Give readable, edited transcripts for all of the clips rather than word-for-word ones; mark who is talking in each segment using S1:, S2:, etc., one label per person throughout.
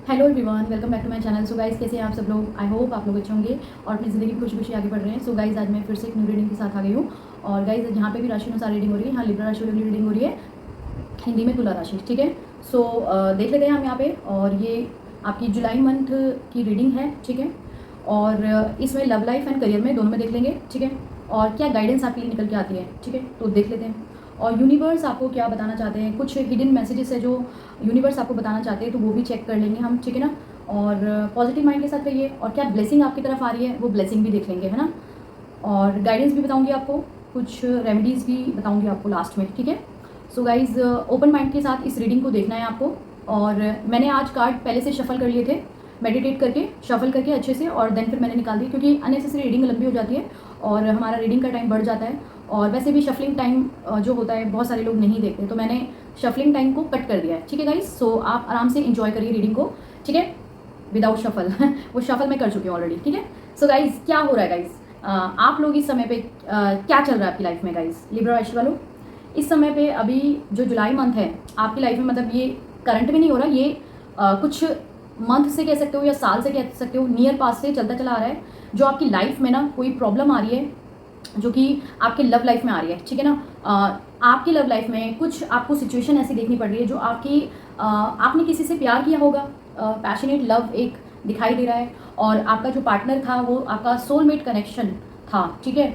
S1: Hello everyone, welcome back to my channel. So guys, कैसे हैं आप सब लोग? आई होप आप लोग अच्छे होंगे और अपनी ज़िंदगी खुशी खुशी आगे बढ़ रहे हैं। सो गाइस, आज मैं फिर से एक न्यू रीडिंग के साथ आ गई हूँ। और गाइस, यहाँ पे भी राशि अनुसार रीडिंग हो रही है। यहाँ लिब्रा राशि वाली रीडिंग हो रही है, हिंदी में तुला राशि। ठीक है, सो देख लेते हैं हम यहाँ पे। और ये आपकी जुलाई मंथ की रीडिंग है। ठीक है, और इसमें लव लाइफ एंड करियर में दोनों में देख लेंगे। ठीक है, और क्या गाइडेंस आपके लिए निकल के आती है। ठीक है, तो देख लेते हैं। और यूनिवर्स आपको क्या बताना चाहते हैं, कुछ हिडन मैसेजेस है जो यूनिवर्स आपको बताना चाहते हैं, तो वो भी चेक कर लेंगे हम। ठीक है ना, और पॉजिटिव माइंड के साथ रहिए। और क्या ब्लेसिंग आपकी तरफ आ रही है, वो ब्लेसिंग भी देख लेंगे, है ना। और गाइडेंस भी बताऊंगी आपको, कुछ रेमेडीज़ भी बताऊंगी आपको लास्ट में। ठीक है, सो गाइज, ओपन माइंड के साथ इस रीडिंग को देखना है आपको। और मैंने आज कार्ड पहले से शफल कर लिए थे, मेडिटेट करके शफल करके अच्छे से, और देन फिर मैंने निकाल दी, क्योंकि अननेसेसरी रीडिंग लंबी हो जाती है और हमारा रीडिंग का टाइम बढ़ जाता है। और वैसे भी शफलिंग टाइम जो होता है बहुत सारे लोग नहीं देखते, तो मैंने शफलिंग टाइम को कट कर दिया है। ठीक है गाइज, सो आप आराम से इंजॉय करिए रीडिंग को। ठीक है, विदाउट शफल वो शफल मैं कर चुकी हूँ ऑलरेडी। ठीक है, सो गाइज, क्या हो रहा है गाइज, आप लोग इस समय पे क्या चल रहा है आपकी लाइफ में गाइज, लिब्रा राशि वालों। इस समय पे अभी जो जुलाई मंथ है आपकी लाइफ में, मतलब ये करंट में नहीं हो रहा, ये कुछ मंथ से कह सकते हो या साल से कह सकते हो, नियर पास से चलता चला आ रहा है। जो आपकी लाइफ में ना कोई प्रॉब्लम आ रही है, जो कि आपके लव लाइफ में आ रही है। ठीक है ना, आपकी लव लाइफ में कुछ आपको सिचुएशन ऐसी देखनी पड़ रही है जो आपकी आपने किसी से प्यार किया होगा, पैशनेट लव एक दिखाई दे रहा है, और आपका जो पार्टनर था वो आपका सोलमेट कनेक्शन था। ठीक है,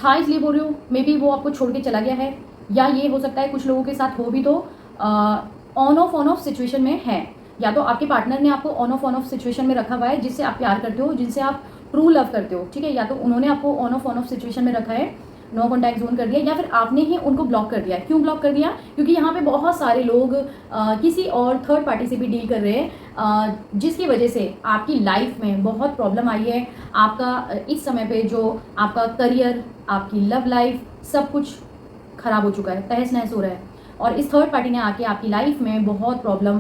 S1: था इसलिए बोल रही हूँ, मे बी वो आपको छोड़ के चला गया है, या ये हो सकता है कुछ लोगों के साथ हो भी तो ऑन ऑफ सिचुएशन में है, या तो आपके पार्टनर ने आपको ऑन ऑफ सिचुएशन में रखा हुआ है, जिससे आप प्यार करते हो, जिनसे आप ट्रू लव करते हो। ठीक है, या तो उन्होंने आपको ऑन ऑफ सिचुएशन में रखा है, नो कॉन्टैक्ट जोन कर दिया, या फिर आपने ही उनको ब्लॉक कर दिया है। क्यों ब्लॉक कर दिया? क्योंकि यहाँ पे बहुत सारे लोग किसी और थर्ड पार्टी से भी डील कर रहे हैं, जिसकी वजह से आपकी लाइफ में बहुत प्रॉब्लम आई है। आपका इस समय पे जो आपका करियर, आपकी लव लाइफ, सब कुछ खराब हो चुका है, तहस नहस हो रहा है। और इस थर्ड पार्टी ने आके आपकी लाइफ में बहुत प्रॉब्लम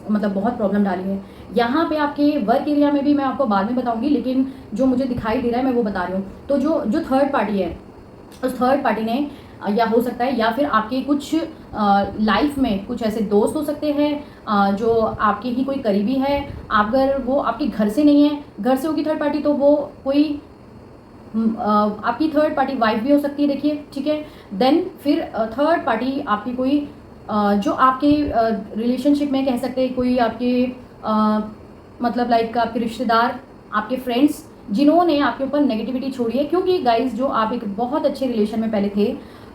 S1: मतलब बहुत प्रॉब्लम डाली है। यहाँ पे आपके वर्क एरिया में भी मैं आपको बाद में बताऊंगी, लेकिन जो मुझे दिखाई दे रहा है मैं वो बता रही हूँ। तो जो जो थर्ड पार्टी है, उस थर्ड पार्टी ने, या हो सकता है, या फिर आपके कुछ लाइफ में कुछ ऐसे दोस्त हो सकते हैं जो आपके ही कोई करीबी है। अगर वो आपके घर से नहीं है, घर से होगी थर्ड पार्टी, तो वो कोई आपकी थर्ड पार्टी वाइफ भी हो सकती है। देखिए, ठीक है, देन फिर थर्ड पार्टी आपकी कोई जो आपके रिलेशनशिप में कह सकते हैं, कोई आपके मतलब लाइक आपके रिश्तेदार, आपके फ्रेंड्स, जिन्होंने आपके ऊपर नेगेटिविटी छोड़ी है। क्योंकि गाइज, जो आप एक बहुत अच्छे रिलेशन में पहले थे,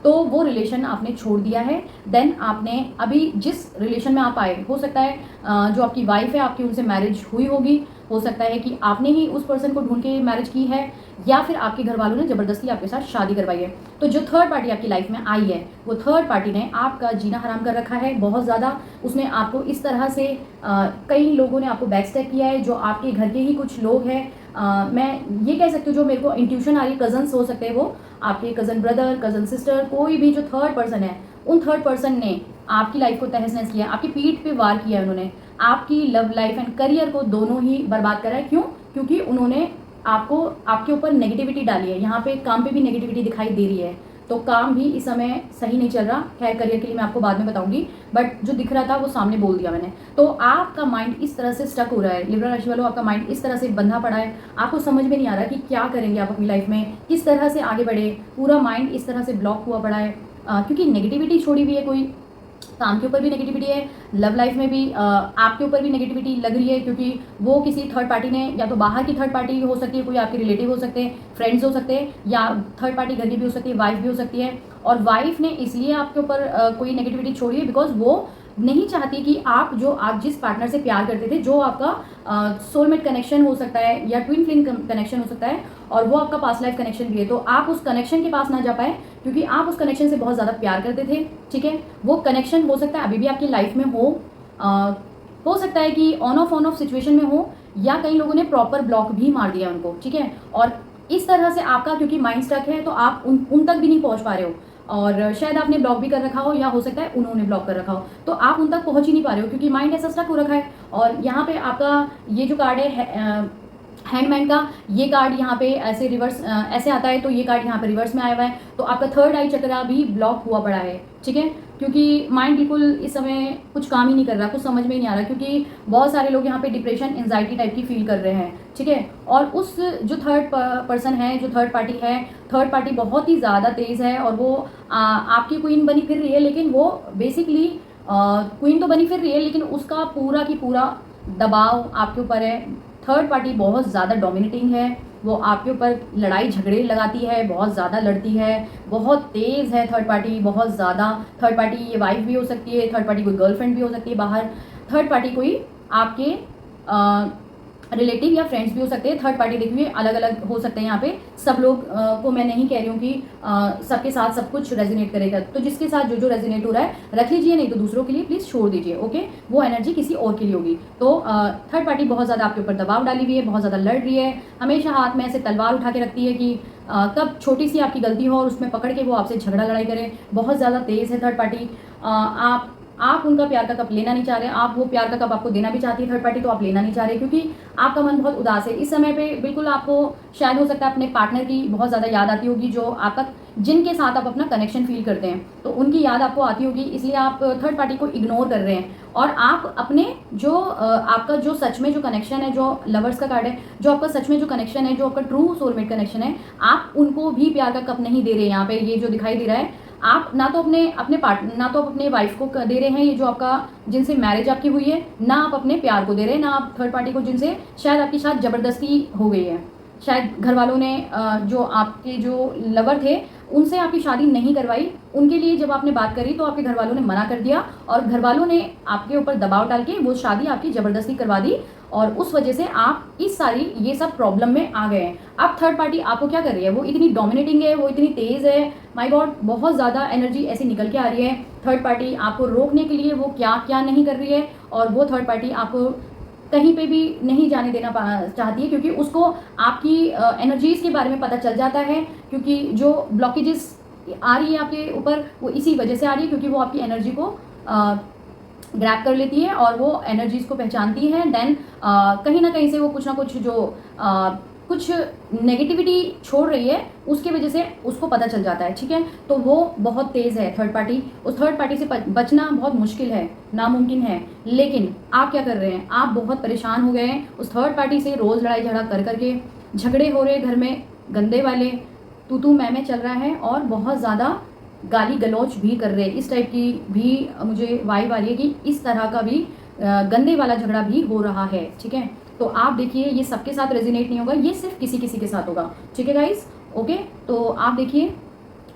S1: तो वो रिलेशन आपने छोड़ दिया है। देन आपने अभी जिस रिलेशन में आप आए, हो सकता है जो आपकी वाइफ है आपकी उनसे मैरिज हुई होगी, हो सकता है कि आपने ही उस पर्सन को ढूंढ के मैरिज की है, या फिर आपके घर वालों ने ज़बरदस्ती आपके साथ शादी करवाई है। तो जो थर्ड पार्टी आपकी लाइफ में आई है, वो थर्ड पार्टी ने आपका जीना हराम कर रखा है बहुत ज़्यादा। उसने आपको इस तरह से कई लोगों ने आपको बैक स्टेप किया है, जो आपके घर के ही कुछ लोग हैं। मैं ये कह सकती हूँ, जो मेरे को इंट्यूशन आ रही है, कजन्स हो सकते हैं, वो आपके कज़न ब्रदर, कज़न सिस्टर, कोई भी जो थर्ड पर्सन है, उन थर्ड पर्सन ने आपकी लाइफ को तहस नहस किया, आपकी पीठ पे वार किया है। उन्होंने आपकी लव लाइफ एंड करियर को दोनों ही बर्बाद करा है। क्यों? क्योंकि उन्होंने आपको आपके ऊपर नेगेटिविटी डाली है। यहाँ पे काम पे भी नेगेटिविटी दिखाई दे रही है, तो काम भी इस समय सही नहीं चल रहा। खैर, करियर के लिए मैं आपको बाद में बताऊंगी, बट जो दिख रहा था वो सामने बोल दिया मैंने। तो आपका माइंड इस तरह से स्टक हो रहा है, लिब्रा राशि वालों, आपका माइंड इस तरह से बंधा पड़ा है। आपको समझ में नहीं आ रहा कि क्या करेंगे आप अपनी लाइफ में, किस तरह से आगे बढ़े। पूरा माइंड इस तरह से ब्लॉक हुआ पड़ा है, क्योंकि नेगेटिविटी छोड़ी हुई है। कोई काम के ऊपर भी नेगेटिविटी है, लव लाइफ में भी आपके ऊपर भी नेगेटिविटी लग रही है, क्योंकि वो किसी थर्ड पार्टी ने, या तो बाहर की थर्ड पार्टी हो सकती है, कोई आपके रिलेटिव हो सकते हैं, फ्रेंड्स हो सकते हैं, या थर्ड पार्टी घर की भी हो सकती है, वाइफ भी हो सकती है। और वाइफ ने इसलिए आपके ऊपर कोई नेगेटिविटी छोड़ी है, बिकॉज वो नहीं चाहती कि आप जिस पार्टनर से प्यार करते थे, जो आपका सोलमेट कनेक्शन हो सकता है, या ट्विन फ्लेम कनेक्शन हो सकता है, और वो आपका पास्ट लाइफ कनेक्शन भी है, तो आप उस कनेक्शन के पास ना जा पाए, क्योंकि आप उस कनेक्शन से बहुत ज़्यादा प्यार करते थे। ठीक है, वो कनेक्शन हो सकता है अभी भी आपकी लाइफ में हो सकता है कि ऑन ऑफ सिचुएशन में हो, या कई लोगों ने प्रॉपर ब्लॉक भी मार दिया उनको। ठीक है, और इस तरह से आपका क्योंकि माइंड स्टक है, तो आप उन तक भी नहीं पहुंच पा रहे हो, और शायद आपने ब्लॉक भी कर रखा हो, या हो सकता है उन्होंने ब्लॉक कर रखा हो, तो आप उन तक पहुंच ही नहीं पा रहे हो, क्योंकि माइंड ऐसा स्टक हो रखा है। और यहाँ पे आपका ये जो कार्ड है हैंगमैन का, ये कार्ड यहाँ पे ऐसे रिवर्स ऐसे आता है, तो ये कार्ड यहाँ पे रिवर्स में आया हुआ है, तो आपका थर्ड आई चक्रा भी ब्लॉक हुआ पड़ा है। ठीक है, क्योंकि माइंड बिल्कुल इस समय कुछ काम ही नहीं कर रहा, कुछ समझ में ही नहीं आ रहा, क्योंकि बहुत सारे लोग यहाँ पे डिप्रेशन, एंजाइटी टाइप की फील कर रहे हैं, ठीक है। और उस जो थर्ड पर्सन है, जो थर्ड पार्टी है, थर्ड पार्टी बहुत ही ज़्यादा तेज़ है और वो आपकी क्वीन बनी फिर रही है, लेकिन वो बेसिकली क्वीन तो बनी फिर रही है, लेकिन उसका पूरा की पूरा दबाव आपके ऊपर है। थर्ड पार्टी बहुत ज़्यादा डोमिनेटिंग है, वो आपके ऊपर लड़ाई झगड़े लगाती है, बहुत ज़्यादा लड़ती है, बहुत तेज़ है थर्ड पार्टी, बहुत ज़्यादा। थर्ड पार्टी ये वाइफ भी हो सकती है, थर्ड पार्टी कोई गर्लफ्रेंड भी हो सकती है बाहर, थर्ड पार्टी कोई आपके रिलेटिव या फ्रेंड्स भी हो सकते हैं। थर्ड पार्टी देखिए अलग अलग हो सकते हैं, यहाँ पे सब लोग को मैं नहीं कह रही हूँ कि सबके साथ सब कुछ रेजोनेट करेगा, तो जिसके साथ जो जो रेजोनेट हो रहा है रख लीजिए, नहीं तो दूसरों के लिए प्लीज़ छोड़ दीजिए, ओके। वो एनर्जी किसी और के लिए होगी। तो थर्ड पार्टी बहुत ज़्यादा आपके ऊपर दबाव डाली हुई है, बहुत ज़्यादा लड़ रही है, हमेशा हाथ में ऐसे तलवार उठा के रखती है कि कब छोटी सी आपकी गलती हो और उसमें पकड़ के वो आपसे झगड़ा लड़ाई करे। बहुत ज़्यादा तेज़ है थर्ड पार्टी। आप उनका प्यार का कप लेना नहीं चाह रहे, आप वो प्यार का कप आपको देना भी चाहती है थर्ड पार्टी, तो आप लेना नहीं चाह रहे, क्योंकि आपका मन बहुत उदास है इस समय पे। बिल्कुल आपको शायद हो सकता है अपने पार्टनर की बहुत ज़्यादा याद आती होगी, जो आपका जिनके साथ आप अपना कनेक्शन फील करते हैं, तो उनकी याद आपको आती होगी, इसलिए आप थर्ड पार्टी को इग्नोर कर रहे हैं। और आप अपने जो आपका जो सच में जो कनेक्शन है, जो लवर्स का कार्ड है, जो आपका सच में जो कनेक्शन है, जो आपका ट्रू सोलमेट कनेक्शन है, आप उनको भी प्यार का कप नहीं दे रहे। यहाँ पे ये जो दिखाई दे रहा है, आप ना तो अपने पार्टनर, ना तो आप अपने वाइफ को दे रहे हैं, ये जो आपका जिनसे मैरिज आपकी हुई है, ना आप अपने प्यार को दे रहे हैं, ना आप थर्ड पार्टी को जिनसे शायद आपकी शायद ज़बरदस्ती हो गई है, शायद घर वालों ने जो आपके जो लवर थे उनसे आपकी शादी नहीं करवाई, उनके लिए जब आपने बात करी तो आपके घर वालों ने मना कर दिया और घर वालों ने आपके ऊपर दबाव डाल के वो शादी आपकी ज़बरदस्ती करवा दी, और उस वजह से आप इस सारी ये सब प्रॉब्लम में आ गए हैं। अब थर्ड पार्टी आपको क्या कर रही है, वो इतनी डोमिनेटिंग है, वो इतनी तेज़ है, माय गॉड, बहुत ज़्यादा एनर्जी ऐसी निकल के आ रही है। थर्ड पार्टी आपको रोकने के लिए वो क्या क्या नहीं कर रही है, और वो थर्ड पार्टी आपको कहीं पे भी नहीं जाने देना चाहती है, क्योंकि उसको आपकी एनर्जीज़ के बारे में पता चल जाता है, क्योंकि जो ब्लॉकेजेस आ रही है आपके ऊपर वो इसी वजह से आ रही है, क्योंकि वो आपकी एनर्जी को ग्रैब कर लेती है और वो एनर्जीज़ को पहचानती है। देन कहीं ना कहीं से वो कुछ ना कुछ जो कुछ नेगेटिविटी छोड़ रही है, उसके वजह से उसको पता चल जाता है, ठीक है। तो वो बहुत तेज़ है थर्ड पार्टी, उस थर्ड पार्टी से बचना बहुत मुश्किल है, नामुमकिन है। लेकिन आप क्या कर रहे हैं, आप बहुत परेशान हो गए हैं उस थर्ड पार्टी से, रोज़ लड़ाई झगड़ा कर करके, झगड़े हो रहे घर में गंदे वाले, तू मैं चल रहा है, और बहुत ज़्यादा गाली गलौज भी कर रहे हैं। इस टाइप की भी मुझे वाइब आ रही है कि इस तरह का भी गंदे वाला झगड़ा भी हो रहा है, ठीक है। तो आप देखिए, ये सबके साथ रेजिनेट नहीं होगा, ये सिर्फ किसी किसी के साथ होगा, ठीक है गाइस, ओके। तो आप देखिए,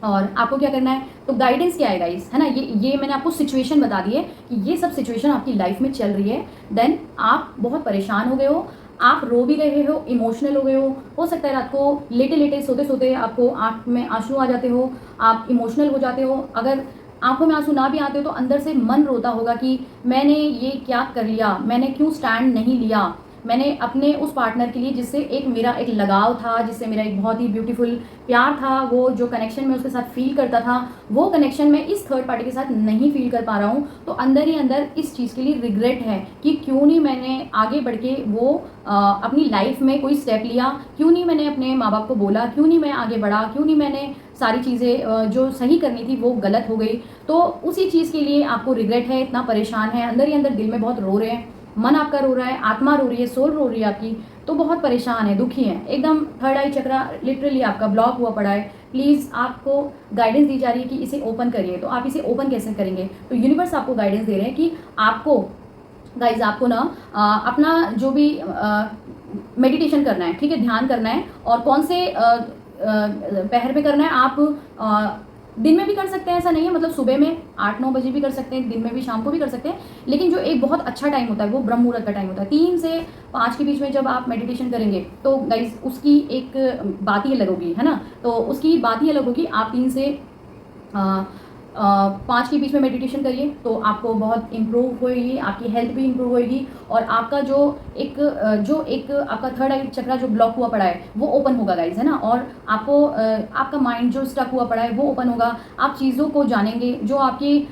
S1: और आपको क्या करना है, तो गाइडेंस क्या है गाइस, है ना, ये मैंने आपको सिचुएशन बता दी है कि ये सब सिचुएशन आपकी लाइफ में चल रही है। देन आप बहुत परेशान हो गए हो, आप रो भी रहे हो, इमोशनल हो गए हो सकता है रात को लेटे लेटे सोते सोते आपको आँख में आंसू आ जाते हो, आप इमोशनल हो जाते हो। अगर आंखों में आंसू ना भी आते हो तो अंदर से मन रोता होगा कि मैंने ये क्या कर लिया, मैंने क्यों स्टैंड नहीं लिया, मैंने अपने उस पार्टनर के लिए जिससे एक मेरा एक लगाव था, जिससे मेरा एक बहुत ही ब्यूटीफुल प्यार था, वो जो कनेक्शन में उसके साथ फील करता था, वो कनेक्शन में इस थर्ड पार्टी के साथ नहीं फील कर पा रहा हूँ। तो अंदर ही अंदर इस चीज़ के लिए रिग्रेट है कि क्यों नहीं मैंने आगे बढ़ के वो अपनी लाइफ में कोई स्टेप लिया, क्यों नहीं मैंने अपने माँ बाप को बोला, क्यों नहीं मैं आगे बढ़ा, क्यों नहीं मैंने सारी चीज़ें जो सही करनी थी वो गलत हो गई। तो उसी चीज़ के लिए आपको रिग्रेट है, इतना परेशान है, अंदर ही अंदर दिल में बहुत रो रहे हैं, मन आपका रो रहा है, आत्मा रो रही है, सोल रो रही है आपकी, तो बहुत परेशान है, दुखी है एकदम। थर्ड आई चक्रा लिटरली आपका ब्लॉक हुआ पड़ा है। प्लीज़ आपको गाइडेंस दी जा रही है कि इसे ओपन करिए। तो आप इसे ओपन कैसे करेंगे, तो यूनिवर्स आपको गाइडेंस दे रहे हैं कि आपको गाइज आपको ना अपना जो भी मेडिटेशन करना है, ठीक है, ध्यान करना है, और कौन से पहर पे करना है। आप दिन में भी कर सकते हैं, ऐसा नहीं है, मतलब सुबह में 8-9 बजे भी कर सकते हैं, दिन में भी, शाम को भी कर सकते हैं। लेकिन जो एक बहुत अच्छा टाइम होता है वो ब्रह्म मुहूर्त का टाइम होता है, 3 से 5 के बीच में जब आप मेडिटेशन करेंगे तो गाइज उसकी एक बात ही अलग होगी, है ना। तो उसकी बात ही अलग होगी। आप 3 से 5 के बीच में मेडिटेशन करिए तो आपको बहुत इम्प्रूव होएगी, आपकी हेल्थ भी इम्प्रूव होएगी, और आपका जो एक आपका थर्ड आई चक्रा जो ब्लॉक हुआ पड़ा है वो ओपन होगा गाइज, है ना। और आपको आपका माइंड जो स्टक हुआ पड़ा है वो ओपन होगा, आप चीज़ों को जानेंगे, जो आपकी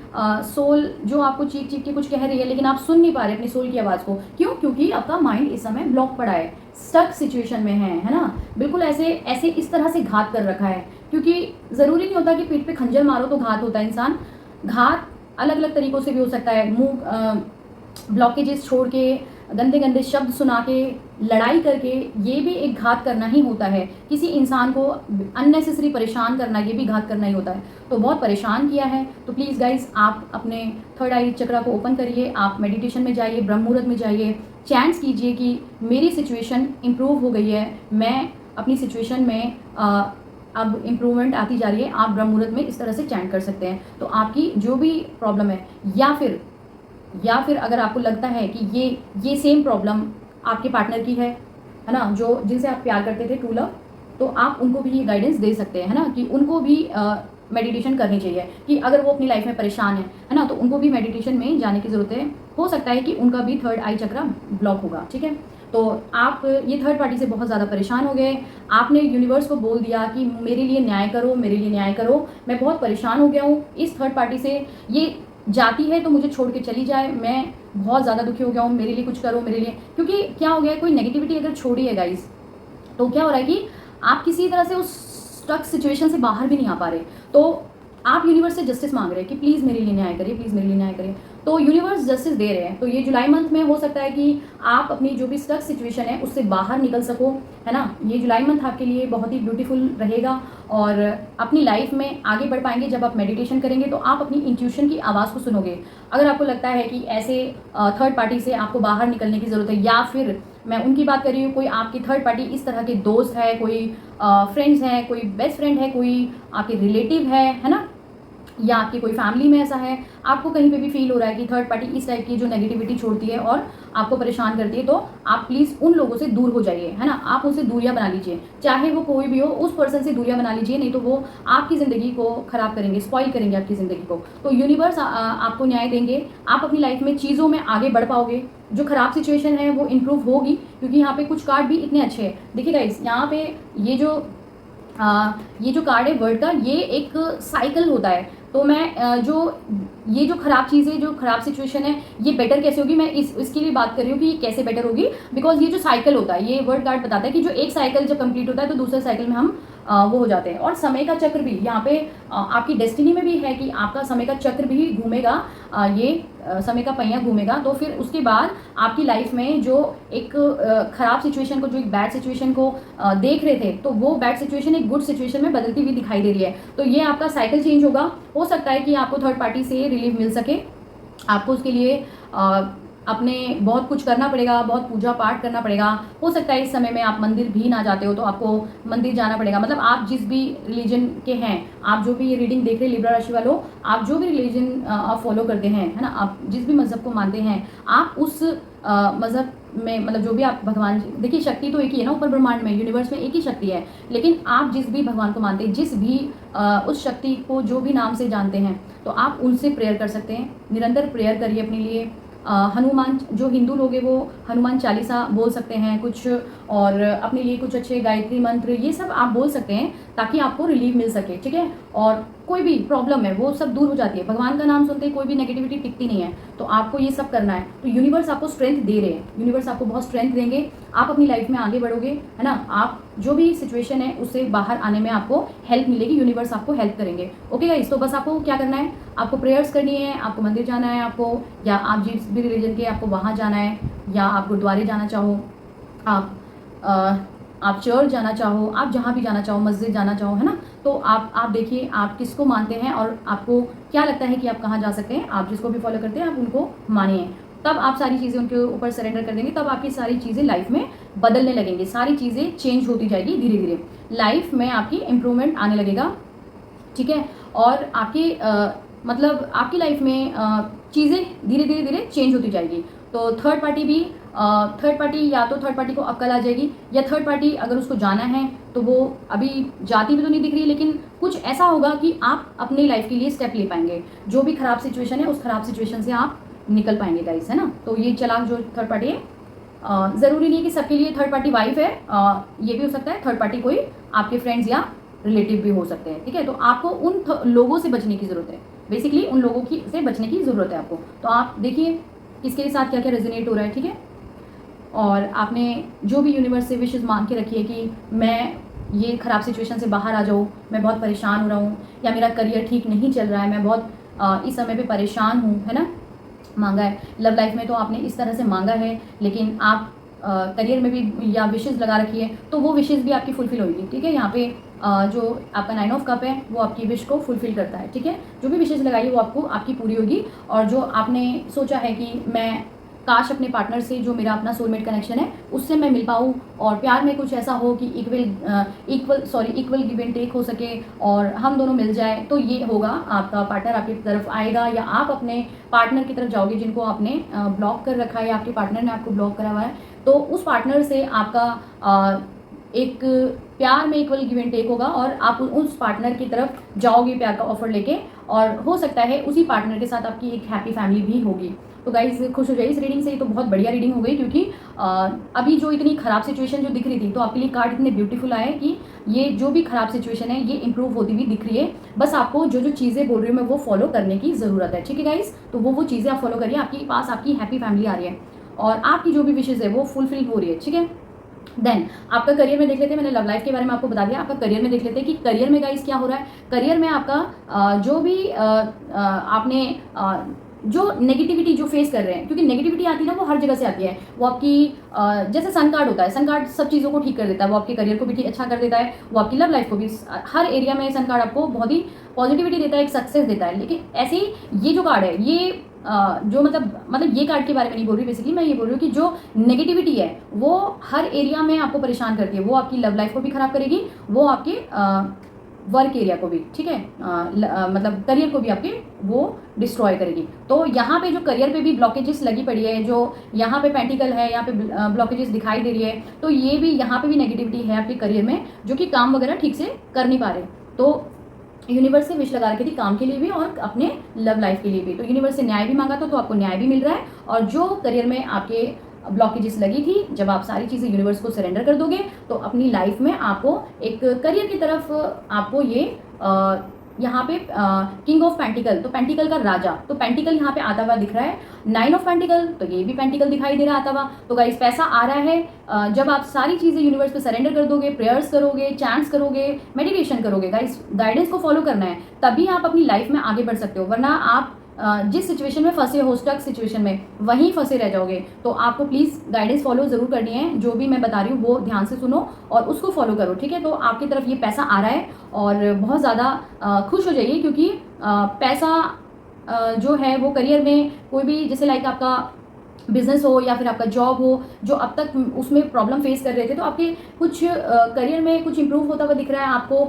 S1: सोल जो आपको चीख चीख के कुछ कह रही है लेकिन आप सुन नहीं पा रहे अपनी सोल की आवाज़ को। क्यों? क्योंकि आपका माइंड इस समय ब्लॉक पड़ा है, स्टक सिचुएशन में है ना। बिल्कुल ऐसे इस तरह से घात कर रखा है, क्योंकि ज़रूरी नहीं होता कि पीठ पे खंजर मारो तो घात होता है। इंसान घात अलग अलग तरीक़ों से भी हो सकता है, मुँह ब्लॉकेजेस छोड़ के, गंदे गंदे शब्द सुना के, लड़ाई करके, ये भी एक घात करना ही होता है। किसी इंसान को अननेसेसरी परेशान करना, ये भी घात करना ही होता है। तो बहुत परेशान किया है तो प्लीज़ गाइज़ आप अपने थर्ड आई चक्रा को ओपन करिए, आप मेडिटेशन में जाइए, ब्रह्म मुहूर्त में जाइए, चैंट्स कीजिए कि मेरी सिचुएशन इम्प्रूव हो गई है, मैं अपनी सिचुएशन में अब इम्प्रूवमेंट आती जा रही है। आप ब्रह्म मुहूर्त में इस तरह से चैंट कर सकते हैं। तो आपकी जो भी प्रॉब्लम है, या फिर अगर आपको लगता है कि ये सेम प्रॉब्लम आपके पार्टनर की है ना, जो जिनसे आप प्यार करते थे, ट्रू लव, तो आप उनको भी ये गाइडेंस दे सकते हैं, है ना, कि उनको भी मेडिटेशन करनी चाहिए, कि अगर वो अपनी लाइफ में परेशान है ना, तो उनको भी मेडिटेशन में जाने की ज़रूरत है। हो सकता है कि उनका भी थर्ड आई चक्रा ब्लॉक होगा, ठीक है। तो आप ये थर्ड पार्टी से बहुत ज़्यादा परेशान हो गए, आपने यूनिवर्स को बोल दिया कि मेरे लिए न्याय करो, मेरे लिए न्याय करो, मैं बहुत परेशान हो गया हूँ इस थर्ड पार्टी से, ये जाती है तो मुझे छोड़ के चली जाए, मैं बहुत ज़्यादा दुखी हो गया हूँ, मेरे लिए कुछ करो, मेरे लिए। क्योंकि क्या हो गया है, कोई नेगेटिविटी अगर छोड़ी है गाइस, तो क्या हो रहा है कि आप किसी तरह से उस स्टक सिचुएशन से बाहर भी नहीं आ पा रहे, तो आप यूनिवर्स से जस्टिस मांग रहे हैं कि प्लीज़ मेरे लिए न्याय करिए, प्लीज़ मेरे लिए न्याय करिए। तो यूनिवर्स जस्टिस दे रहे हैं। तो ये जुलाई मंथ में हो सकता है कि आप अपनी जो भी स्टक सिचुएशन है उससे बाहर निकल सको, है ना। ये जुलाई मंथ आपके लिए बहुत ही ब्यूटीफुल रहेगा और अपनी लाइफ में आगे बढ़ पाएंगे। जब आप मेडिटेशन करेंगे तो आप अपनी इंट्यूशन की आवाज़ को सुनोगे। अगर आपको लगता है कि ऐसे थर्ड पार्टी से आपको बाहर निकलने की ज़रूरत है, या फिर मैं उनकी बात कर रही हूँ, कोई आपकी थर्ड पार्टी इस तरह के दोस्त है, कोई फ्रेंड्स हैं, कोई बेस्ट फ्रेंड है, कोई आपके रिलेटिव है ना, या आपकी कोई फैमिली में ऐसा है, आपको कहीं पे भी फील हो रहा है कि थर्ड पार्टी इस टाइप की जो नेगेटिविटी छोड़ती है और आपको परेशान करती है, तो आप प्लीज़ उन लोगों से दूर हो जाइए, है ना। आप उनसे दूरियां बना लीजिए, चाहे वो कोई भी हो, उस पर्सन से दूरियां बना लीजिए, नहीं तो वो आपकी ज़िंदगी को ख़राब करेंगे, स्पॉइल करेंगे आपकी ज़िंदगी को। तो यूनिवर्स आपको न्याय देंगे, आप अपनी लाइफ में चीज़ों में आगे बढ़ पाओगे, जो ख़राब सिचुएशन है वो इम्प्रूव होगी, क्योंकि यहाँ पे कुछ कार्ड भी इतने अच्छे हैं। देखिए गाइस, यहाँ पे ये जो कार्ड है वर्ड का, ये एक साइकिल होता है। तो मैं ये जो ख़राब चीज़ें, जो ख़राब सिचुएशन है, ये बेटर कैसे होगी, मैं इसकी भी बात कर रही हूँ कि ये कैसे बेटर होगी। बिकॉज ये जो साइकिल होता है, ये वर्ड कार्ड बताता है कि जो एक साइकिल जब कंप्लीट होता है तो दूसरे साइकिल में हम वो हो जाते हैं। और समय का चक्र भी यहाँ पे आपकी डेस्टिनी में भी है कि आपका समय का चक्र भी घूमेगा, ये समय का पहिया घूमेगा। तो फिर उसके बाद आपकी लाइफ में जो एक ख़राब सिचुएशन को, जो एक बैड सिचुएशन को देख रहे थे, तो वो बैड सिचुएशन एक गुड सिचुएशन में बदलती हुई दिखाई दे रही है। तो ये आपका साइकिल चेंज होगा। हो सकता है कि आपको थर्ड पार्टी से रिलीफ मिल सके। आपको उसके लिए अपने बहुत कुछ करना पड़ेगा, बहुत पूजा पाठ करना पड़ेगा। हो सकता है इस समय में आप मंदिर भी ना जाते हो, तो आपको मंदिर जाना पड़ेगा। मतलब आप जिस भी रिलीजन के हैं, आप जो भी ये रीडिंग देख रहे हैं लिब्रा राशि वालों, आप जो भी रिलीजन आप फॉलो करते हैं, है ना, आप जिस भी मज़हब को मानते हैं, आप उस मज़हब में, मतलब जो भी आप भगवान, देखिए शक्ति तो एक ही है ना ऊपर ब्रह्मांड में, यूनिवर्स में एक ही शक्ति है। लेकिन आप जिस भी भगवान को मानते हैं, जिस भी उस शक्ति को जो भी नाम से जानते हैं, तो आप उनसे प्रेयर कर सकते हैं। निरंतर प्रेयर करिए अपने लिए। हनुमान, जो हिंदू लोग हैं वो हनुमान चालीसा बोल सकते हैं कुछ, और अपने लिए कुछ अच्छे गायत्री मंत्र, ये सब आप बोल सकते हैं ताकि आपको रिलीफ मिल सके, ठीक है। और कोई भी प्रॉब्लम है वो सब दूर हो जाती है। भगवान का नाम सुनते ही कोई भी नेगेटिविटी टिकती नहीं है। तो आपको ये सब करना है। तो यूनिवर्स आपको स्ट्रेंथ दे रहे हैं, यूनिवर्स आपको बहुत स्ट्रेंथ देंगे। आप अपनी लाइफ में आगे बढ़ोगे, है ना। आप जो भी सिचुएशन है उससे बाहर आने में आपको हेल्प मिलेगी, यूनिवर्स आपको हेल्प करेंगे। ओके गाइस, तो बस आपको क्या करना है, आपको प्रेयर्स करनी है, आपको मंदिर जाना है, आपको, या आप जिस भी रिलीजन के आपको वहाँ जाना है, या आप गुरुद्वारे जाना चाहो, आप चर्च जाना चाहो, आप जहाँ भी जाना चाहो, मस्जिद जाना चाहो, है ना। तो आप देखिए आप किसको मानते हैं और आपको क्या लगता है कि आप कहाँ जा सकते हैं। आप जिसको भी फॉलो करते हैं आप उनको मानिए, तब आप सारी चीज़ें उनके ऊपर सरेंडर कर देंगे, तब आपकी सारी चीज़ें लाइफ में बदलने लगेंगी, सारी चीज़ें चेंज होती जाएगी। धीरे धीरे लाइफ में आपकी इम्प्रूवमेंट आने लगेगा, ठीक है। और आपकी मतलब आपकी लाइफ में चीज़ें धीरे धीरे चेंज होती जाएगी। तो थर्ड पार्टी या तो थर्ड पार्टी को अक्ल आ जाएगी, या थर्ड पार्टी अगर उसको जाना है तो वो अभी जाती भी तो नहीं दिख रही, लेकिन कुछ ऐसा होगा कि आप अपनी लाइफ के लिए स्टेप ले पाएंगे। जो भी खराब सिचुएशन है उस खराब सिचुएशन से आप निकल पाएंगे गाइस, है ना। तो ये चालाक जो थर्ड पार्टी है, ज़रूरी नहीं है कि सबके लिए थर्ड पार्टी वाइफ है, ये भी हो सकता है थर्ड पार्टी कोई आपके फ्रेंड्स या रिलेटिव भी हो सकते हैं, ठीक है। तो आपको उन लोगों से बचने की ज़रूरत है, बेसिकली उन लोगों की से बचने की ज़रूरत है आपको। तो आप देखिए किसके साथ क्या क्या रेजोनेट हो रहा है, ठीक है। और आपने जो भी यूनिवर्स से विशेष मांग के रखी है कि मैं ये ख़राब सिचुएशन से बाहर आ जाऊँ, मैं बहुत परेशान हो रहा हूँ, या मेरा करियर ठीक नहीं चल रहा है, मैं बहुत इस समय पे परेशान हूँ, है ना, मांगा है। लव लाइफ में तो आपने इस तरह से मांगा है, लेकिन आप करियर में भी या विशेज़ लगा रखी है, तो वो विशेज़ भी आपकी फुलफ़िल होगी, ठीक है। यहाँ पे जो आपका 9 ऑफ कप है वो आपकी विश को फुलफ़िल करता है, ठीक है। जो भी विशेज़ लगाई है वो आपको आपकी पूरी होगी। और जो आपने सोचा है कि मैं काश अपने पार्टनर से, जो मेरा अपना सोलमेट कनेक्शन है, उससे मैं मिल पाऊँ और प्यार में कुछ ऐसा हो कि इक्वल गिव एंड टेक हो सके और हम दोनों मिल जाए, तो ये होगा। आपका पार्टनर आपकी तरफ आएगा या आप अपने पार्टनर की तरफ जाओगे जिनको आपने ब्लॉक कर रखा है या आपके पार्टनर ने आपको ब्लॉक करा हुआ है। तो उस पार्टनर से आपका एक प्यार में इक्वल गिव एंड टेक होगा और आप उस पार्टनर की तरफ जाओगे प्यार का ऑफर लेके, और हो सकता है उसी पार्टनर के साथ आपकी एक हैप्पी फैमिली भी होगी। तो गाइज खुश हो जाइए इस रीडिंग से, ये तो बहुत बढ़िया रीडिंग हो गई, क्योंकि अभी जो इतनी ख़राब सिचुएशन जो दिख रही थी, तो आपके लिए कार्ड इतने ब्यूटीफुल आए कि ये जो भी ख़राब सिचुएशन है ये इंप्रूव होती हुई दिख रही है। बस आपको जो जो चीज़ें बोल रही हूँ मैं वो फॉलो करने की ज़रूरत है, ठीक है गाइज। तो वो चीज़ें आप फॉलो करिए, आपके पास आपकी हैप्पी फैमिली आ रही है और आपकी जो भी विशेज़ है वो फुलफिल हो रही है, ठीक है। देन आपका करियर में देख लेते हैं। मैंने लव लाइफ के बारे में आपको बता दिया, आपका करियर में देख लेते हैं कि करियर में गाइस क्या हो रहा है। करियर में आपका जो भी आपने जो नेगेटिविटी जो फेस कर रहे हैं, क्योंकि नेगेटिविटी आती है ना वो हर जगह से आती है। वो आपकी जैसे सन कार्ड होता है, सन कार्ड सब चीज़ों को ठीक कर देता है, वो आपके करियर को भी ठीक अच्छा कर देता है, वो आपकी लव लाइफ को भी, हर एरिया में सन कार्ड आपको बहुत ही पॉजिटिविटी देता है, एक सक्सेस देता है। लेकिन ऐसे ही ये जो कार्ड है, ये जो मतलब ये कार्ड के बारे में नहीं बोल रही, बेसिकली मैं ये बोल रही हूँ कि जो नेगेटिविटी है वो हर एरिया में आपको परेशान करती है। वो आपकी लव लाइफ को भी ख़राब करेगी, वो आपके वर्क एरिया को भी, ठीक है, मतलब करियर को भी आपके वो डिस्ट्रॉय करेगी। तो यहाँ पे जो करियर पे भी ब्लॉकेजेस लगी पड़ी है, जो यहाँ पे पेंटिकल है, यहाँ पे ब्लॉकेजेस दिखाई दे रही है, तो ये भी यहाँ पे भी नेगेटिविटी है आपके करियर में, जो कि काम वगैरह ठीक से कर नहीं पा रहे। तो यूनिवर्स से विश लगा रखी थी काम के लिए भी और अपने लव लाइफ के लिए भी। तो यूनिवर्स से न्याय भी मांगा था, तो आपको न्याय भी मिल रहा है। और जो करियर में आपके ब्लॉकेजेस लगी थी, जब आप सारी चीज़ें यूनिवर्स को सरेंडर कर दोगे, तो अपनी लाइफ में आपको एक करियर की तरफ आपको ये यहाँ पे किंग ऑफ पेंटिकल, तो पेंटिकल का राजा, तो पेंटिकल यहाँ पे आता हुआ दिख रहा है। 9 ऑफ पेंटिकल, तो ये भी पेंटिकल दिखाई दे रहा आता हुआ। तो गाइस पैसा आ रहा है जब आप सारी चीज़ें यूनिवर्स पे सरेंडर कर दोगे, प्रेयर्स करोगे, चैंट्स करोगे, मेडिटेशन करोगे। गाइस गाइडेंस को फॉलो करना है, तभी आप अपनी लाइफ में आगे बढ़ सकते हो, वरना आप जिस सिचुएशन में फंसे हो, स्टक सिचुएशन में, वहीं फंसे रह जाओगे। तो आपको प्लीज़ गाइडेंस फॉलो ज़रूर करनी है, जो भी मैं बता रही हूँ वो ध्यान से सुनो और उसको फॉलो करो, ठीक है। तो आपकी तरफ ये पैसा आ रहा है और बहुत ज़्यादा खुश हो जाइए, क्योंकि पैसा जो है वो करियर में कोई भी, जैसे लाइक आपका बिजनेस हो या फिर आपका जॉब हो, जो अब तक उसमें प्रॉब्लम फेस कर रहे थे, तो आपके कुछ करियर में कुछ इंप्रूव होता हुआ दिख रहा है। आपको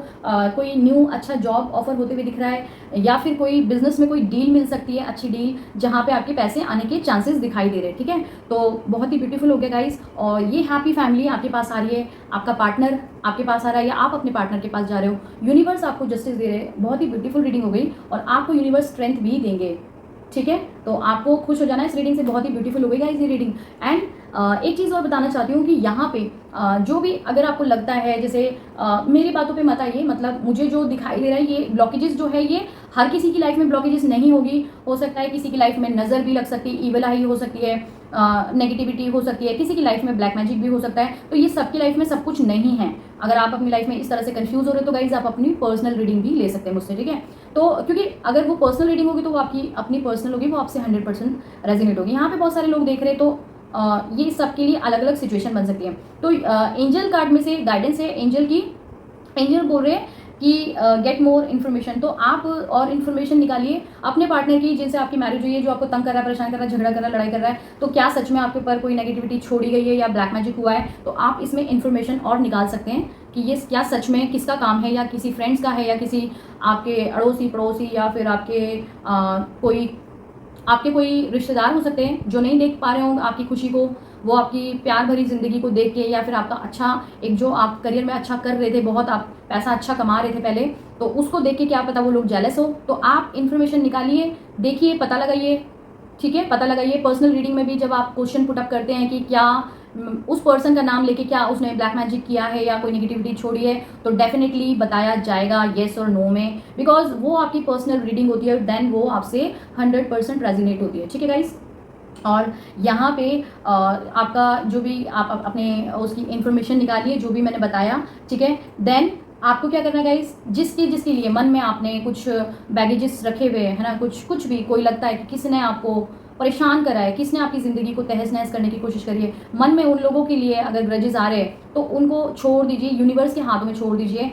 S1: कोई न्यू अच्छा जॉब ऑफर होते हुए दिख रहा है, या फिर कोई बिजनेस में कोई डील मिल सकती है, अच्छी डील, जहाँ पे आपके पैसे आने के चांसेस दिखाई दे रहे हैं, ठीक है। तो बहुत ही ब्यूटीफुल हो गया गाइस, और ये हैप्पी फैमिली आपके पास आ रही है, आपका पार्टनर आपके पास आ रहा है, या आप अपने पार्टनर के पास जा रहे हो। यूनिवर्स आपको जस्टिस दे रहे हैं, बहुत ही ब्यूटीफुल रीडिंग हो गई, और आपको यूनिवर्स स्ट्रेंथ भी देंगे, ठीक है। तो आपको खुश हो जाना है इस रीडिंग से, बहुत ही ब्यूटीफुल हो गई गाइस ये रीडिंग। एंड एक चीज़ और बताना चाहती हूँ कि यहाँ पे जो भी अगर आपको लगता है, जैसे मेरी बातों पे मत आइए, मतलब मुझे जो दिखाई दे रहा है, ये ब्लॉकेजेस जो है ये हर किसी की लाइफ में ब्लॉकेजेस नहीं होगी। हो सकता है किसी की लाइफ में नज़र भी लग सकती है, ईवल आई हो सकती है, नेगेटिविटी हो सकती है, किसी की लाइफ में ब्लैक मैजिक भी हो सकता है। तो ये सबकी लाइफ में सब कुछ नहीं है। अगर आप अपनी लाइफ में इस तरह से कंफ्यूज हो रहे हो, तो गाइज आप अपनी पर्सनल रीडिंग भी ले सकते हैं मुझसे, ठीक है। तो क्योंकि अगर वो पर्सनल रीडिंग होगी तो वो आपकी अपनी पर्सनल होगी, वो आपसे 100% रेजोनेट होगी। यहाँ पे बहुत सारे लोग देख रहे हैं, तो ये सबके लिए अलग अलग सिचुएशन बन सकती है। तो एंजल कार्ड में से गाइडेंस है एंजल की, एंजल बोल रहे हैं कि गेट मोर इन्फॉर्मेशन। तो आप और इन्फॉर्मेशन निकालिए अपने पार्टनर की, जिनसे आपकी मैरिज हुई है, जो आपको तंग कर रहा है, परेशान कर रहा है, झगड़ा कर रहा है, लड़ाई कर रहा है। तो क्या सच में आपके ऊपर कोई नेगेटिविटी छोड़ी गई है या ब्लैक मैजिक हुआ है? तो आप इसमें इन्फॉर्मेशन और निकाल सकते हैं कि ये क्या सच में किसका काम है, या किसी फ्रेंड्स का है, या किसी आपके अड़ोसी पड़ोसी, या फिर आपके कोई रिश्तेदार हो सकते हैं जो नहीं देख पा रहे हो आपकी खुशी को, वो आपकी प्यार भरी ज़िंदगी को देख के, या फिर आपका अच्छा एक जो आप करियर में अच्छा कर रहे थे, बहुत आप पैसा अच्छा कमा रहे थे पहले, तो उसको देख के क्या पता वो लोग जेलस हो। तो आप इन्फॉर्मेशन निकालिए, देखिए, पता लगाइए, ठीक है, पता लगाइए। पर्सनल रीडिंग में भी जब आप क्वेश्चन पुट अप करते हैं कि क्या उस पर्सन का नाम लेके क्या उसने ब्लैक मैजिक किया है या कोई नेगेटिविटी छोड़ी है, तो डेफिनेटली बताया जाएगा येस और नो में, बिकॉज वो आपकी पर्सनल रीडिंग होती है, देन वो आपसे 100% रेजोनेट होती है, ठीक है गाइस। और यहाँ पे आपका जो भी आप अपने उसकी इन्फॉर्मेशन निकालिए, जो भी मैंने बताया, ठीक है। देन आपको क्या करना है गाइस, जिसके जिसके लिए मन में आपने कुछ बैगेजेस रखे हुए हैं, है ना, कुछ भी कोई लगता है कि किसने आपको परेशान करा है, किसने आपकी ज़िंदगी को तहस नहस करने की कोशिश करी है, मन में उन लोगों के लिए अगर ग्रजेस आ रहे हैं तो उनको छोड़ दीजिए, यूनिवर्स के हाथों में छोड़ दीजिए,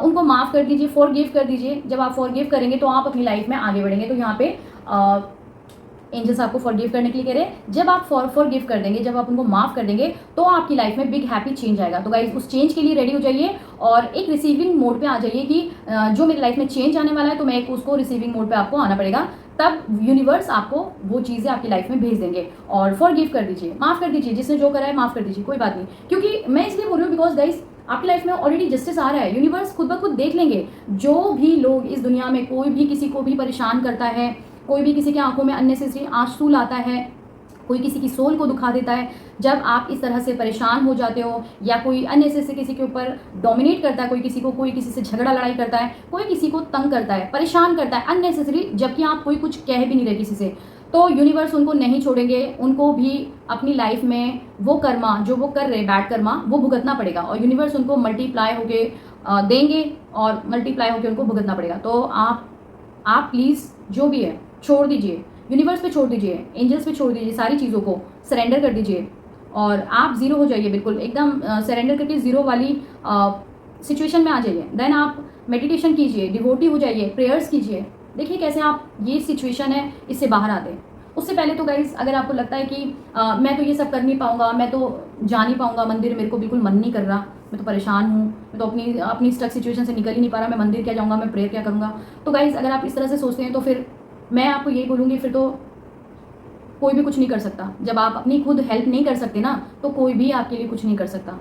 S1: उनको माफ़ कर दीजिए, फॉरगिव कर दीजिए। जब आप फॉरगिव करेंगे तो आप अपनी लाइफ में आगे बढ़ेंगे। तो यहाँ पे एंजल्स आपको फॉरगिव करने के लिए कह रहे हैं। जब आप फॉरगिव कर देंगे, जब आप उनको माफ़ कर देंगे तो आपकी लाइफ में बिग हैप्पी चेंज आएगा। तो गाइज उस चेंज के लिए रेडी हो जाइए और एक रिसीविंग मोड पे आ जाइए कि जो मेरी लाइफ में चेंज आने वाला है तो मैं उसको रिसीविंग मोड पे आपको आना पड़ेगा। तब यूनिवर्स आपको वो चीज़ें आपकी लाइफ में भेज देंगे। और फॉरगिव कर दीजिए, माफ़ कर दीजिए, जिसने जो करा है माफ़ कर दीजिए, कोई बात नहीं। क्योंकि मैं इसलिए बोल रही हूँ बिकॉज गाइज आपकी लाइफ में ऑलरेडी जस्टिस आ रहा है। यूनिवर्स खुद ब खुद देख लेंगे। जो भी लोग इस दुनिया में कोई भी किसी को भी परेशान करता है, कोई भी किसी की आंखों में अननेसेसरी आंसू लाता है, कोई किसी की सोल को दुखा देता है, जब आप इस तरह से परेशान हो जाते हो या कोई अननेसेसरी किसी के ऊपर डोमिनेट करता है, कोई किसी से झगड़ा लड़ाई करता है, कोई किसी को तंग करता है, परेशान करता है अननेसेसरी, जबकि आप कोई कुछ कह भी नहीं रहे किसी से, तो यूनिवर्स उनको नहीं छोड़ेंगे। उनको भी अपनी लाइफ में वो कर्मा जो वो कर रहे बैड कर्मा वो भुगतना पड़ेगा और यूनिवर्स उनको मल्टीप्लाई होके देंगे और मल्टीप्लाई होके उनको भुगतना पड़ेगा। तो आप प्लीज़ जो भी है छोड़ दीजिए, यूनिवर्स पे छोड़ दीजिए, एंजल्स पे छोड़ दीजिए, सारी चीज़ों को सरेंडर कर दीजिए और आप ज़ीरो हो जाइए, बिल्कुल एकदम सरेंडर करके ज़ीरो वाली सिचुएशन में आ जाइए। देन आप मेडिटेशन कीजिए, डिवोटी हो जाइए, प्रेयर्स कीजिए। देखिए कैसे आप ये सिचुएशन है इससे बाहर आते हैं। उससे पहले तो गाइस अगर आपको लगता है कि मैं तो ये सब कर नहीं पाऊँगा, मैं तो जा नहीं पाऊँगा मंदिर, मेरे को बिल्कुल मन नहीं कर रहा, मैं तो परेशान हूँ, मैं तो अपनी स्टक सिचुएशन से निकल ही नहीं पा रहा, मैं मंदिर क्या जाऊँगा, मैं प्रेयर क्या करूँगा। तो गाइस अगर आप इस तरह से सोचते हैं तो फिर मैं आपको यही बोलूँगी, फिर तो कोई भी कुछ नहीं कर सकता। जब आप अपनी खुद हेल्प नहीं कर सकते ना तो कोई भी आपके लिए कुछ नहीं कर सकता।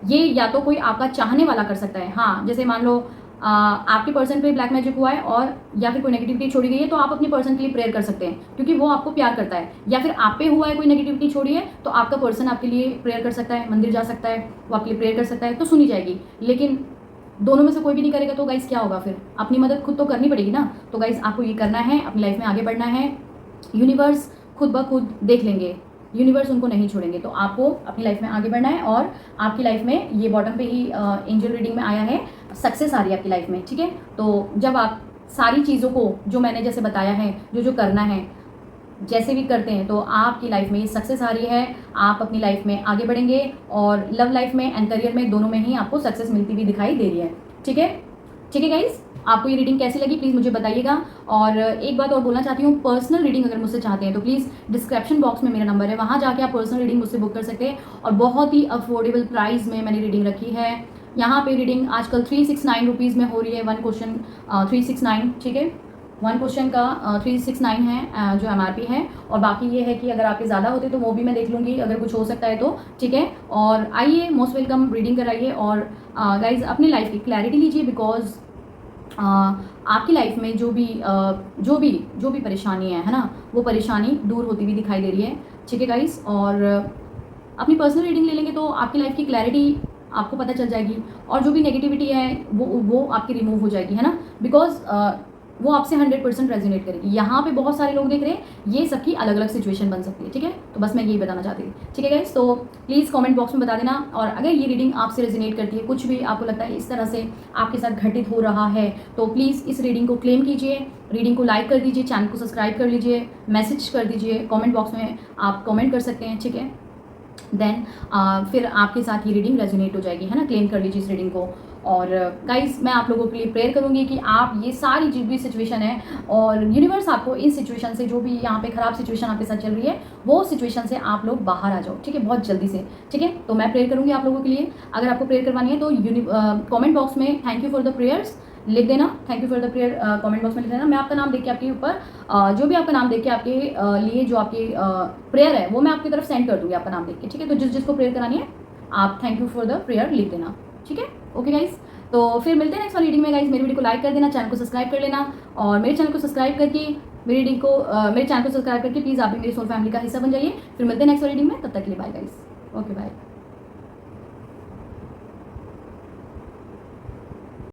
S1: ये या तो कोई आपका चाहने वाला कर सकता है। हाँ, जैसे मान लो आपके पर्सन पे ब्लैक मैजिक हुआ है और या फिर कोई नेगेटिविटी छोड़ी गई है तो आप अपने पर्सन के लिए प्रेयर कर सकते हैं क्योंकि वो आपको प्यार करता है। या फिर आप पे हुआ है कोई नेगेटिविटी छोड़ी है तो आपका पर्सन आपके लिए प्रेयर कर सकता है, मंदिर जा सकता है, वो आपके लिए प्रेयर कर सकता है, तो सुनी जाएगी। लेकिन दोनों में से कोई भी नहीं करेगा तो गाइस क्या होगा, फिर अपनी मदद खुद तो करनी पड़ेगी ना। तो गाइस आपको ये करना है, अपनी लाइफ में आगे बढ़ना है, यूनिवर्स खुद ब खुद देख लेंगे, यूनिवर्स उनको नहीं छोड़ेंगे। तो आपको अपनी लाइफ में आगे बढ़ना है और आपकी लाइफ में ये बॉटम पे ही एंजल रीडिंग में आया है, सक्सेस आ रही है आपकी लाइफ में, ठीक है। तो जब आप सारी चीज़ों को जो मैंने जैसे बताया है, जो करना है जैसे भी करते हैं तो आपकी लाइफ में ये सक्सेस आ रही है, आप अपनी लाइफ में आगे बढ़ेंगे और लव लाइफ में एंड करियर में दोनों में ही आपको सक्सेस मिलती हुई दिखाई दे रही है, ठीक है। ठीक है गाइस, आपको ये रीडिंग कैसी लगी प्लीज़ मुझे बताइएगा। और एक बात और बोलना चाहती हूँ, पर्सनल रीडिंग अगर मुझसे चाहते हैं तो प्लीज़ डिस्क्रिप्शन बॉक्स में मेरा नंबर है, वहाँ जाके आप पर्सनल रीडिंग मुझसे बुक कर सकते हैं और बहुत ही अफोर्डेबल प्राइस में मैंने रीडिंग रखी है। यहाँ पे रीडिंग आजकल 369 रुपीज़ में हो रही है, 1 क्वेश्चन 369, ठीक है, 1 क्वेश्चन का 369 है जो MRP है। और बाकी ये है कि अगर आपके ज़्यादा होते तो वो भी मैं देख लूँगी अगर कुछ हो सकता है तो, ठीक है। और आइए, मोस्ट वेलकम, रीडिंग कराइए और गाइज अपनी लाइफ की क्लैरिटी लीजिए बिकॉज आपकी लाइफ में जो भी परेशानी है ना, वो परेशानी दूर होती हुई दिखाई दे रही है, ठीक है गाइस। और अपनी पर्सनल रीडिंग ले लेंगे तो आपकी लाइफ की क्लैरिटी आपको पता चल जाएगी और जो भी नेगेटिविटी है वो आपकी रिमूव हो जाएगी, है ना, बिकॉज वो आपसे 100% रेजोनेट करेगी। यहाँ पे बहुत सारे लोग देख रहे हैं, ये सबकी अलग अलग सिचुएशन बन सकती है, ठीक है। तो बस मैं यही बताना चाहती थी, ठीक है गाइस। तो प्लीज़ कमेंट बॉक्स में बता देना और अगर ये रीडिंग आपसे रेजोनेट करती है, कुछ भी आपको लगता है इस तरह से आपके साथ घटित हो रहा है, तो प्लीज़ इस रीडिंग को क्लेम कीजिए, रीडिंग को लाइक कर दीजिए, चैनल को सब्सक्राइब कर लीजिए, मैसेज कर दीजिए, कॉमेंट बॉक्स में आप कॉमेंट कर सकते हैं, ठीक है। देन फिर आपके साथ ये रीडिंग रेजोनेट हो जाएगी, है ना, क्लेम कर लीजिए इस रीडिंग को। और गाइस मैं आप लोगों के लिए प्रेयर करूंगी कि आप ये सारी जो भी सिचुएशन है और यूनिवर्स आपको इस सिचुएशन से, जो भी यहाँ पे ख़राब सिचुएशन आपके साथ चल रही है, वो सिचुएशन से आप लोग बाहर आ जाओ, ठीक है, बहुत जल्दी से, ठीक है। तो मैं प्रेयर करूँगी आप लोगों के लिए। अगर आपको प्रेयर करवानी है तो कॉमेंट बॉक्स में thank you for the prayers लिख देना, thank you for the prayer comment box में लिख देना। मैं आपका नाम देख के आपके ऊपर जो भी आपका नाम देख के आपके लिए जो आपकी प्रेयर है वो मैं आपकी तरफ सेंड कर दूँगी, आपका नाम देख के, ठीक है। तो जिसको प्रेयर करानी है आप thank you for the prayer लिख देना, ठीक है। ओके गाइस, तो फिर मिलते हैं नेक्स्ट वाली रीडिंग में गाइस। मेरी वीडियो को लाइक कर देना, चैनल को सब्सक्राइब कर लेना और मेरे चैनल को सब्सक्राइब करके मेरी रीडिंग को मेरे चैनल को सब्सक्राइब करके प्लीज़ आप भी मेरी सोल फैमिली का हिस्सा बन जाइए। फिर मिलते हैं नेक्स्ट वाली रीडिंग में, तब तक के लिए बाय गाइस, ओके बाय।